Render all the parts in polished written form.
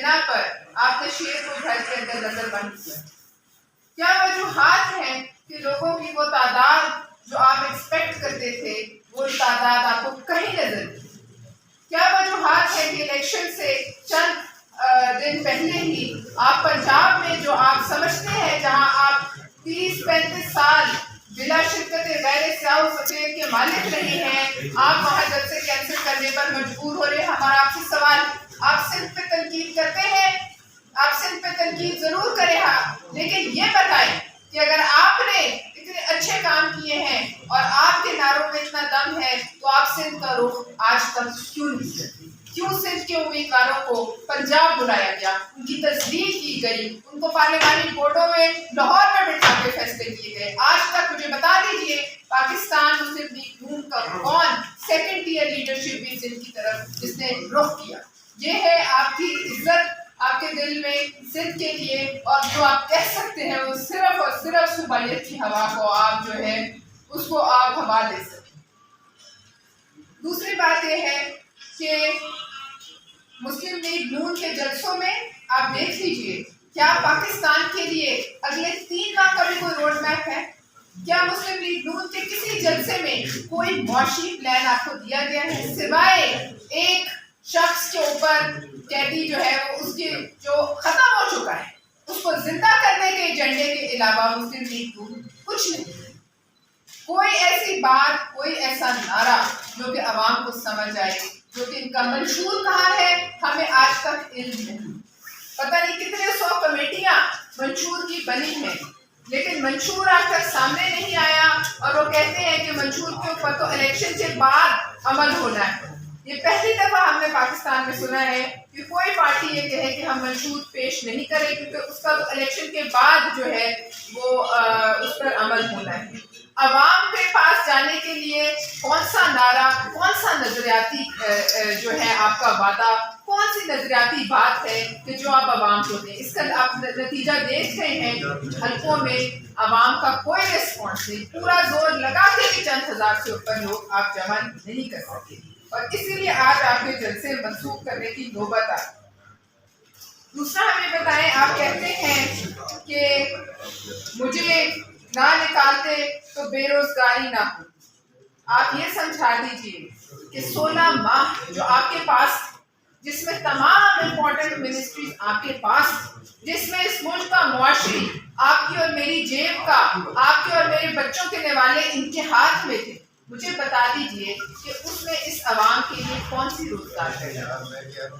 بنا پر آپ نے شیر کو گھر کے اندر نظر بند کیا؟ کیا وجوہات ہیں کہ لوگوں کی وہ تعداد جو آپ ایکسپیکٹ کرتے تھے وہ تعداد آپ کو کہیں نظر نہیں؟ کیا وجوہات ہے کہ الیکشن سے چند دن پہلے ہی آپ پنجاب میں جو آپ سمجھتے ہیں جہاں آپ 30-35 سال بلا شرکت غیر سیاہ و سفید کے مالک رہے ہیں، آپ وہاں جلسے کینسل کرنے پر مجبور ہو رہے ہیں؟ ہمارا آپ سے سوال، آپ صرف پہ تنقید کرتے ہیں، آپ صرف پہ تنقید ضرور کریں ہاں، لیکن یہ بتائیں کہ اگر آپ نے اتنے اچھے کام کیے ہیں اور آپ کے نعروں میں اتنا دم ہے تو آپ سندھ کا رخ آج تک کیوں نہیں کرتے؟ کیوں سندھ کے امیدواروں کو پنجاب بلایا گیا، ان کی تصدیق کی گئی، ان کو پارلیمانی بورڈوں میں لاہور میں بٹھا کے فیصلے کیے گئے؟ آج تک مجھے بتا دیجئے پاکستان مسلم لیگ نون کا کون سیکنڈ ٹیئر لیڈرشپ بھی سندھ کی طرف جس نے رخ کیا؟ یہ ہے آپ کی عزت آپ کے دل میں سندھ کے لیے، اور جو آپ کہہ سکتے ہیں وہ صرف اور صرف صوبائیت کی ہوا کو آپ جو ہے اس کو آپ ہوا دے سکیں۔ دوسری بات یہ ہے کہ مسلم لیگ نون کے جلسوں میں آپ دیکھ لیجئے، کیا پاکستان کے لیے اگلے 3 ماہ کا بھی کوئی روڈ میپ ہے؟ کیا مسلم لیگ نون کے کسی جلسے میں کوئی معاشی پلان آپ کو دیا گیا ہے سوائے ایک شخص کے اوپر کیٹی جو ہے وہ اس کے جو ختم ہو چکا ہے اس کو زندہ کرنے کے ایجنڈے کے علاوہ مسلم لیگ نون کچھ نہیں؟ کوئی ایسی بات، کوئی ایسا نعرہ جو کہ عوام کو سمجھ آئے، جو کہ ان کا منشور کہاں ہے ہمیں آج تک علم نہیں۔ پتہ نہیں کتنے 100 کمیٹیاں منشور کی بنی ہیں، لیکن منشور آج تک سامنے نہیں آیا، اور وہ کہتے ہیں کہ منشور کے اوپر تو الیکشن کے بعد عمل ہونا ہے۔ یہ پہلی دفعہ ہم نے پاکستان میں سنا ہے کہ کوئی پارٹی یہ کہے کہ ہم منشور پیش نہیں کریں کیونکہ اس کا تو الیکشن کے بعد جو ہے وہ اس پر عمل ہونا ہے۔ عوام کے پاس جانے کے لیے کون سا نعرہ، کون سا نظریاتی جو ہے آپ کا وعدہ، کون سی نظریاتی بات ہے کہ جو آپ عوام کو دیں؟ اس کا آپ نتیجہ دیکھ رہے ہیں، حلقوں میں عوام کا کوئی ریسپانس نہیں، پورا زور لگا کے بھی چند ہزار سے اوپر لوگ آپ جمع نہیں کر سکتے، اور اسی لیے آج آپ کے جلسے منسوخ کرنے کی نوبت آئی۔ دوسرا ہمیں بتائیں، آپ کہتے ہیں کہ مجھے نہ نکالتے تو بے روزگاری نہ ہو۔ آپ یہ سمجھا دیجئے کہ 16 ماہ جو آپ کے پاس، جس میں تمام امپورٹنٹ منسٹریز آپ کے پاس، جس میں اس ملک کا معاشی آپ کی اور میری جیب کا، آپ کے اور میرے بچوں کے نوالے ان کے ہاتھ میں تھے، مجھے بتا دیجئے کہ اس میں اس عوام کے لیے کون سی روزگار ہے؟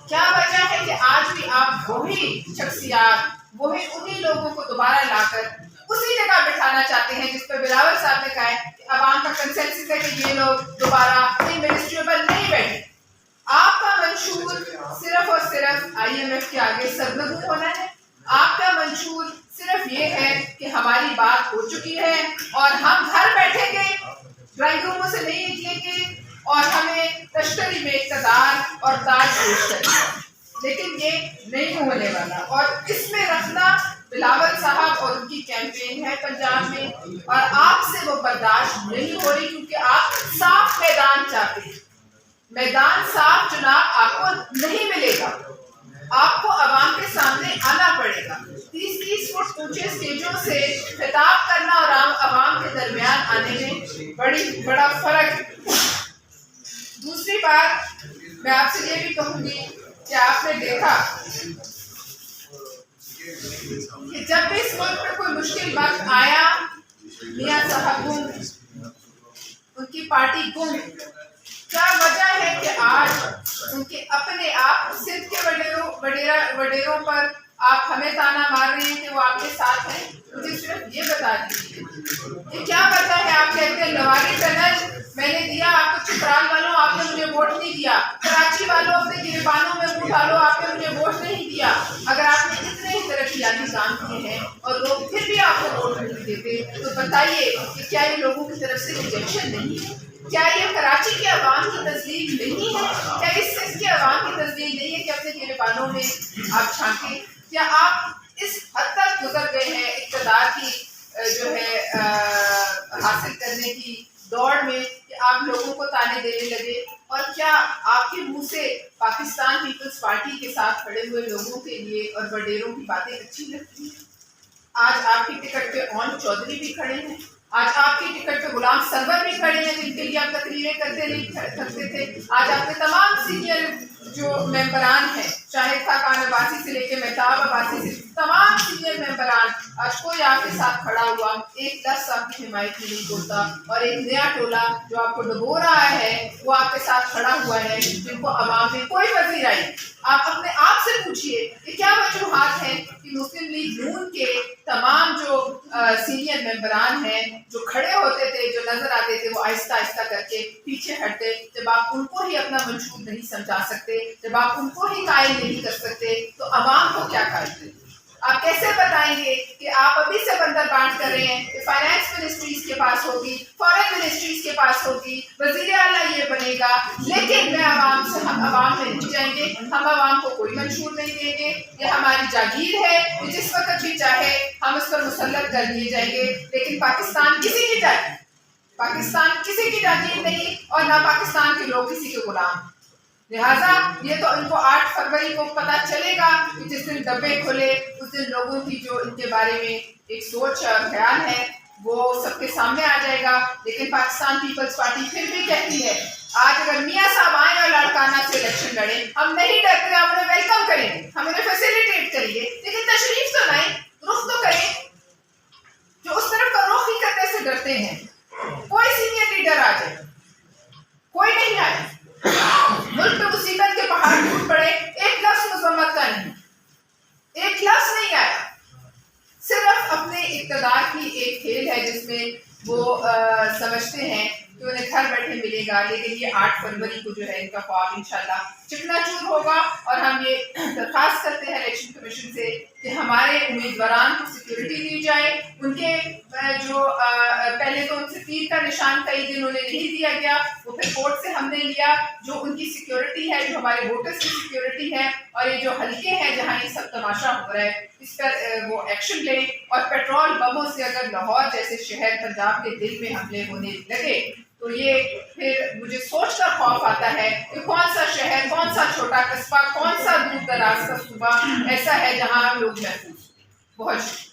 کیا وجہ ہے کہ آج بھی آپ وہی شخصیات، وہی انہی لوگوں کو دوبارہ لا کر اسی جگہ بٹھانا چاہتے ہیں جس پہ بلاول صاحب نے کہا ہے کہ عوام کا کنسنسس ہے کہ یہ لوگ دوبارہ ان منسٹریوں پر نہیں بیٹھے؟ آپ کا منشور صرف اور صرف IMF کے آگے سرنگو ہونا ہے۔ آپ کا منشور صرف یہ ہے کہ ہماری بات ہو چکی ہے اور ہم گھر بیٹھیں گے، ڈرائنگ روموں سے نہیں نکلیں گے، اور ہمیں تشتری میں اقتدار اور تاج پیش کریں گے، لیکن یہ نہیں ہونے والا۔ اور اس میں رکھنا بلاول صاحب اور ان کی کیمپین ہے پنجاب میں، اور آپ سے وہ برداشت نہیں ہو رہی کیونکہ آپ صاف میدان چاہتے ہیں۔ میدان صاف جناب آپ کو نہیں ملے گا، آپ کو عوام کے سامنے آنا پڑے گا۔ 30 فٹ اونچے سٹیجوں سے خطاب کرنا اور عوام کے درمیان آنے میں بڑا فرق ہے۔ دوسری بات میں آپ سے یہ بھی کہوں گی کہ آپ نے دیکھا کہ جب بھی اس ملک میں کوئی مشکل وقت آیا، میاں صاحب گم، ان کی پارٹی گم۔ کیا وجہ ہے کہ آج ان کے اپنے آپ سندھ کے وڈیروں پر آپ ہمیں تانا مار رہے ہیں کہ وہ آپ کے ساتھ ہیں؟ مجھے صرف یہ بتا دیجیے کہ کیا وجہ ہے؟ آپ کہتے ہیں لواری ٹنل میں نے دیا آپ کو، چترال والوں آپ نے مجھے ووٹ نہیں دیا، کراچی والوں اپنے گریبانوں میں منہ ڈالو آپ نے مجھے ووٹ نہیں دیا۔ اگر آپ نے اتنے ہی ترقیاتی کام کیے ہیں اور لوگ پھر بھی آپ کو ووٹ نہیں دیتے تو بتائیے کہ کیا یہ لوگوں کی طرف سے ریجیکشن نہیں ہے؟ کیا یہ کراچی کے عوام کی تصدیق نہیں ہے؟ کیا اس سندھ کے عوام کی تصدیق نہیں ہے کہ اپنے گریبانوں میں آپ چھانکیں؟ کیا آپ اس حد تک گزر گئے ہیں اقتدار کی جو ہے حاصل کرنے کی دوڑ میں کہ آپ لوگوں کو تانے دینے لگے اور کیا آپ کے منہ سے پاکستان پیپلز پارٹی کے ساتھ کھڑے ہوئے لوگوں کے لیے اور وڈیروں کی باتیں اچھی لگتی ہیں؟ آج آپ کی ٹکٹ پہ اون چودھری بھی کھڑے ہیں، آج آپ کی ٹکٹ پہ غلام سرور بھی کھڑے ہیں جن کے لیے آپ تقریریں کرتے نہیں تھکتے تھے. آج آپ کے تمام سینئر جو ممبران ہیں، چاہے تھا خان عباسی سے لے کے مہتاب عباسی سے، تمام سینئر ممبران، آج کوئی آپ کے ساتھ کھڑا ہوا ایک لفظ آپ کی حمایت میں نہیں بولتا، اور ایک نیا ٹولہ جو آپ کو ڈبو رہا ہے وہ آپ کے ساتھ کھڑا ہوا ہے، جن کو عوام میں کوئی وزیر آئی. آپ اپنے آپ سے پوچھئے کہ کیا وجوہات ہیں کہ مسلم لیگ نون کے تمام جو سینئر ممبران ہیں جو کھڑے ہوتے تھے، جو نظر آتے تھے، وہ آہستہ آہستہ کر کے پیچھے ہٹتے. جب آپ ان کو ہی اپنا منشور نہیں سمجھا سکتے، جب آپ ان کو ہی قائل نہیں کر سکتے، تو عوام کو کیا قائل کریں؟ آپ کیسے بتائیں گے کہ آپ ابھی سے بندر بانٹ کر رہے ہیں کہ فائنانس منسٹریز کے پاس ہوگی، فارن منسٹریز کے پاس ہوگی، وزیر اعلیٰ یہ بنے گا، لیکن میں ہم عوام میں نہیں جائیں گے، ہم عوام کو کوئی منشور نہیں دیں گے، یہ ہماری جاگیر ہے، یہ جس وقت بھی چاہے ہم اس پر مسلط کر دیے جائیں گے. لیکن پاکستان کسی کی جاگیر، پاکستان کسی کی جاگیر نہیں، اور نہ پاکستان کے لوگ کسی کے غلام. لہٰذا یہ تو ان کو 8 فروری کو پتہ چلے گا کہ جس دن ڈبے کھلے اس دن لوگوں کی جو ان کے بارے میں ایک سوچ اور خیال ہے وہ سب کے سامنے آ جائے گا. لیکن پاکستان پیپلز پارٹی پھر بھی کہتی ہے آج اگر میاں صاحب آئیں اور لاڑکانہ سے الیکشن لڑیں، ہم نہیں ڈرتے، ہم انہیں ویلکم کریں گے، ہم انہیں فیسیلیٹیٹ کریں گے، لیکن تشریف تو لائیں، رخ تو کریں. جو اس طرف کا رخ ہی کرنے سے ڈرتے ہیں، کوئی سینئر لیڈر آ جائے، کوئی نہیں آئے، ملک پہ مصیبت کے پہاڑ ٹوٹ پڑے، ایک لفظ مذمت کا نہیں، ایک لفظ نہیں آیا. صرف اپنے اقتدار کی ایک کھیل ہے جس میں وہ سمجھتے ہیں کہ انہیں گھر بیٹھے ملے گا. لیکن یہ 8 فروری کو جو ہے ان کا خواب انشاءاللہ چکنا چور ہوگا. اور ہم یہ درخواست کرتے ہیں الیکشن کمیشن سے کہ ہمارے امیدواران کو سیکیورٹی دی جائے. ان کے جو پہلے تو ان سے تیر کا نشان کئی دن انہیں نہیں دیا گیا، وہ پھر کورٹ سے ہم نے لیا. جو ان کی سیکیورٹی ہے، جو ہمارے ووٹرز کی سیکیورٹی ہے، اور یہ جو حلقے ہیں جہاں یہ سب تماشا ہو رہا ہے، اس پر وہ ایکشن لیں. اور پیٹرول بموں سے اگر لاہور جیسے شہر پنجاب کے دل میں حملے ہونے لگے تو یہ پھر مجھے سوچ کر خوف آتا ہے کہ کون سا شہر، کون سا چھوٹا قصبہ، کون سا دور دراز کا صوبہ ایسا ہے جہاں لوگ محفوظ ہیں. بہت شکریہ.